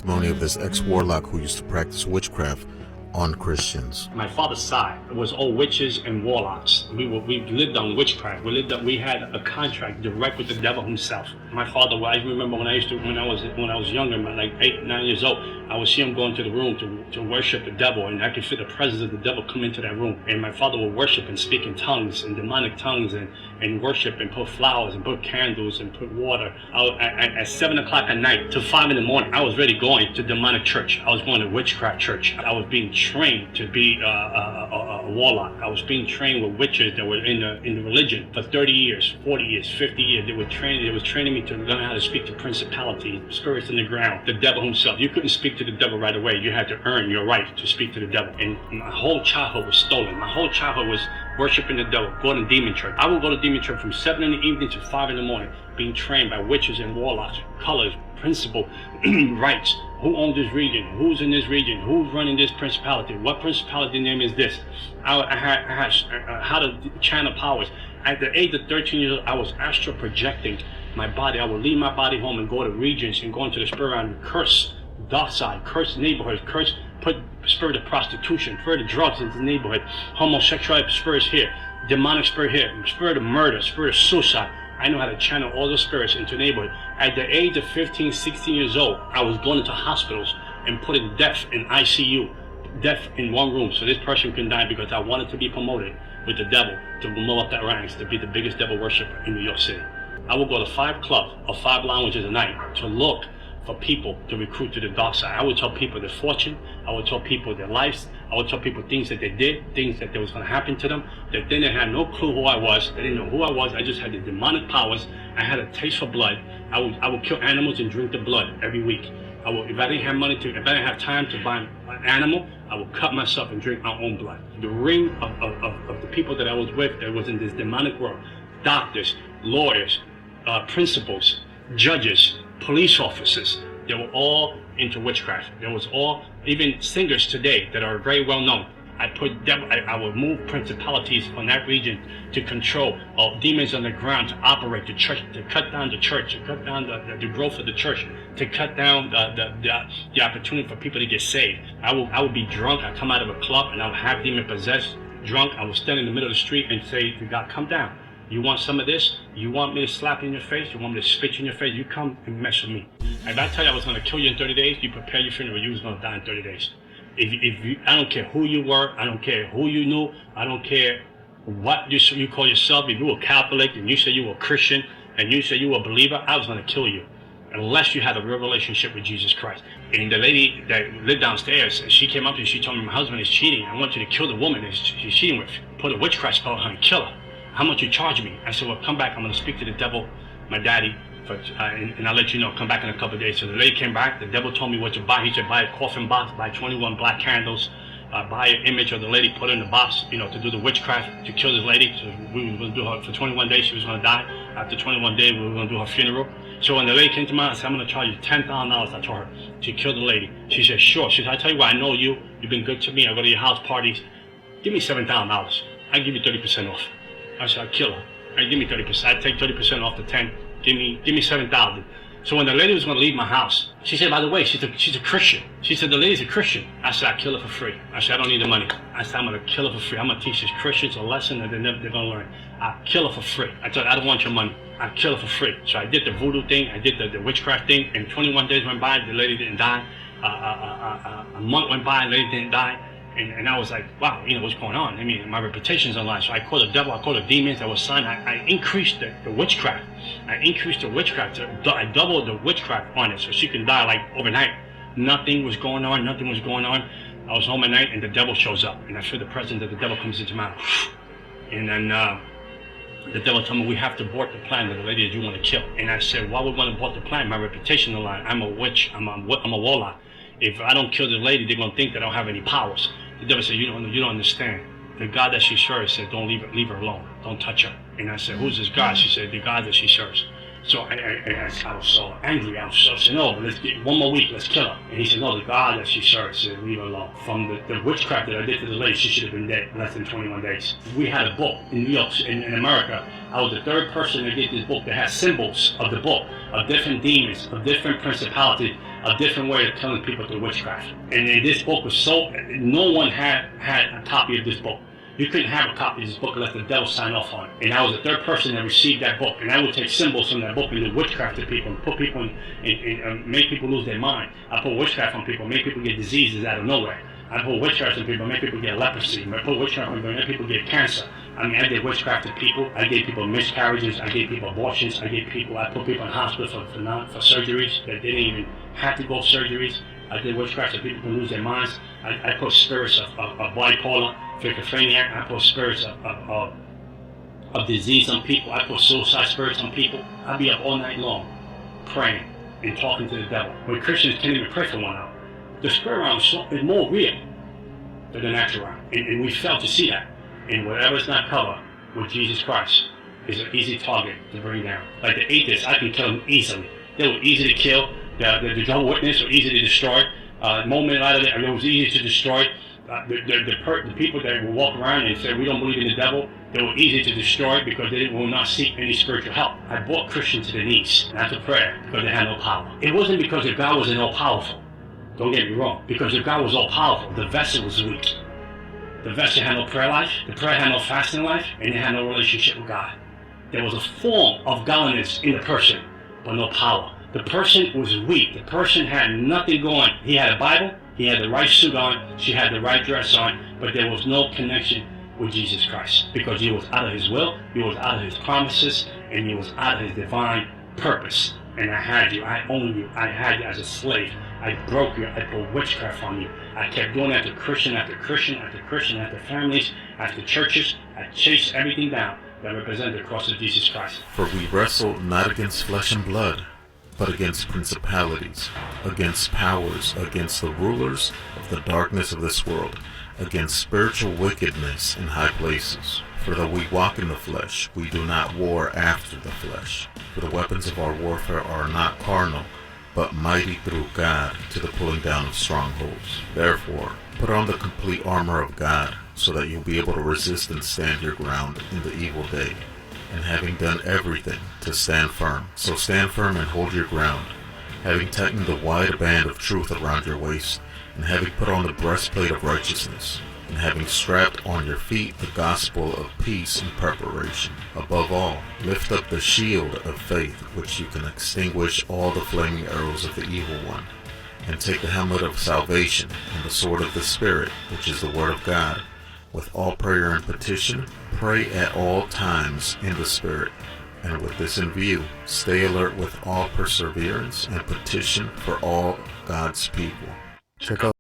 testimony of this ex-warlock who used to practice witchcraft on Christians. My father's side was all witches and warlocks. We lived on witchcraft. We had a contract direct with the devil himself. My father, I remember when I was younger, like 8, 9 years old, I would see him go into the room to worship the devil, and I could feel the presence of the devil come into that room. And my father would worship and speak in tongues and demonic tongues and worship and put flowers and put candles and put water. At 7 o'clock at night to 5 in the morning, I was already going to demonic church. I was going to witchcraft church. I was being trained to be a warlock. I was being trained with witches that were in the religion for 30 years, 40 years, 50 years. They was training me to learn how to speak to principalities, spirits in the ground, the devil himself. You couldn't speak to the devil right away. You had to earn your right to speak to the devil. And my whole childhood was stolen. My whole childhood was worshiping the devil, going to demon church. I would go to demon church from 7 in the evening to 5 in the morning, being trained by witches and warlocks, colors, principle, rights. Who owns this region? Who's in this region? Who's running this principality? What principality name is this? I had how to channel powers. At the age of 13 years old, I was astral projecting my body. I would leave my body home and go to regions and go into the spirit realm and curse dark side, curse neighborhoods, put spirit of prostitution, spirit of drugs into the neighborhood, homosexuality spirits here, demonic spirit here, spirit of murder, spirit of suicide. I know how to channel all those spirits into the neighborhood. At the age of 15, 16 years old, I was going into hospitals and putting death in ICU, death in one room, so this person can die, because I wanted to be promoted with the devil, to blow up that ranks, to be the biggest devil worshiper in New York City. I would go to 5 clubs or 5 lounges a night to look for people to recruit to the dark side. I would tell people their fortune. I would tell people their lives. I would tell people things that they did, things that was going to happen to them. That then they had no clue who I was. They didn't know who I was. I just had the demonic powers. I had a taste for blood. I would kill animals and drink the blood every week. If I didn't have money if I didn't have time to buy an animal, I would cut myself and drink my own blood. The ring of the people that I was with, that was in this demonic world, doctors, lawyers, principals, judges, police officers, they were all into witchcraft. There was all, even singers today that are very well known. I would move principalities from that region to control demons on the ground, to operate the church, to cut down the church, to cut down the growth of the church, to cut down the opportunity for people to get saved. I would be drunk. I'd come out of a club and I would have demon possessed, drunk. I would stand in the middle of the street and say to God, come down. You want some of this? You want me to slap in your face? You want me to spit in your face? You come and mess with me. If I tell you I was going to kill you in 30 days, you prepare your funeral. You was going to die in 30 days. I don't care who you were. I don't care who you knew. I don't care what you call yourself. If you were Catholic and you say you were a Christian and you say you were a believer, I was going to kill you unless you had a real relationship with Jesus Christ. And the lady that lived downstairs, she came up to me. She told me, my husband is cheating. I want you to kill the woman that she's cheating with. Put a witchcraft spell on her and kill her. How much you charge me? I said, well, come back. I'm going to speak to the devil, my daddy, and I'll let you know. Come back in a couple of days. So the lady came back. The devil told me what to buy. He said, buy a coffin box, buy 21 black candles, buy an image of the lady, put it in the box, to do the witchcraft, to kill this lady. So we were going to do her for 21 days. She was going to die. After 21 days, we were going to do her funeral. So when the lady came to me, I said, I'm going to charge you $10,000, I told her, to kill the lady. She said, sure. She said, I tell you what, I know you. You've been good to me. I go to your house parties. Give me $7,000. I'll give you 30% off. I said, I'll kill her. Give me 30%. I'd take 30% off the 10. Give me 7,000. So when the lady was going to leave my house, she said, by the way, she's a Christian. She said, the lady's a Christian. I said, I'll kill her for free. I said, I don't need the money. I said, I'm going to kill her for free. I'm going to teach these Christians a lesson that they're going to learn. I'll kill her for free. I said, I don't want your money. I'll kill her for free. So I did the voodoo thing. I did the witchcraft thing. And 21 days went by. The lady didn't die. A month went by. The lady didn't die. And I was like, wow, what's going on? I mean, my reputation's on line. So I called the devil, I called the demons that was signed. I increased the witchcraft. I increased the witchcraft. I doubled the witchcraft on it so she can die like overnight. Nothing was going on. Nothing was going on. I was home at night and the devil shows up. And I feel the presence of the devil comes into my house. And then the devil told me, we have to abort the plan of the lady that you want to kill. And I said, why would we want to abort the plan? My reputation on the line. I'm a witch. I'm a warlock. If I don't kill the lady, they're going to think that I don't have any powers. The devil said, you don't understand. The God that she serves said, don't leave her alone. Don't touch her. And I said, who's this God? She said, the God that she serves. So I was so angry. I said, no, let's get 1 more week. Let's kill her. And he said, no, the God that she serves said, leave her alone. From the witchcraft that I did to the lady, she should have been dead in less than 21 days. We had a book in New York, in America. I was the 3rd person to get this book that has symbols of the book, of different demons, of different principalities. a different way of telling people through witchcraft. And this book was so, no one had a copy of this book. You couldn't have a copy of this book unless the devil signed off on it. And I was the third person that received that book. And I would take symbols from that book and do witchcraft to people and put people and make people lose their mind. I put witchcraft on people, make people get diseases out of nowhere. I put witchcraft on people, make people get leprosy. I put witchcraft on people, make people get cancer. I mean, I did witchcraft to people. I gave people miscarriages. I gave people abortions. I put people in hospitals for surgeries that didn't even have to go surgeries. I did witchcraft so people can lose their minds. I put spirits of bipolar, schizophrenia. I put spirits of disease on people. I put suicide spirits on people. I'd be up all night long praying and talking to the devil. When Christians can't even pray for one another. The spirit realm is more real than the natural realm. And we fail to see that. And whatever's not covered with Jesus Christ is an easy target to bring down. Like the atheists, I can kill them easily. They were easy to kill. The Jehovah's Witnesses were easy to destroy. Moment out of it was easy to destroy. The people that will walk around and say we don't believe in the devil, they were easy to destroy because they will not seek any spiritual help. I brought Christians to their knees, not to prayer, because they had no power. It wasn't because if God wasn't all powerful. Don't get me wrong. Because if God was all powerful, the vessel was weak. The vessel had no prayer life, the prayer had no fasting life, and it had no relationship with God. There was a form of godliness in the person, but no power. The person was weak. The person had nothing going. He had a Bible, he had the right suit on, she had the right dress on, but there was no connection with Jesus Christ. Because he was out of his will, he was out of his promises, and he was out of his divine purpose. And I had you, I owned you, I had you as a slave. I broke you, I put witchcraft on you. I kept going after Christian after Christian after Christian after families, after churches. I chased everything down that represented the cross of Jesus Christ. For we wrestle not against flesh and blood, but against principalities, against powers, against the rulers of the darkness of this world, against spiritual wickedness in high places. For though we walk in the flesh, we do not war after the flesh. For the weapons of our warfare are not carnal, but mighty through God to the pulling down of strongholds. Therefore, put on the complete armor of God, so that you'll be able to resist and stand your ground in the evil day. And having done everything, to stand firm. So stand firm and hold your ground, having tightened the wide band of truth around your waist, and having put on the breastplate of righteousness, and having strapped on your feet the gospel of peace in preparation. Above all, lift up the shield of faith, which you can extinguish all the flaming arrows of the evil one, and take the helmet of salvation and the sword of the Spirit, which is the word of God. With all prayer and petition, pray at all times in the Spirit, and with this in view, stay alert with all perseverance and petition for all God's people. Check out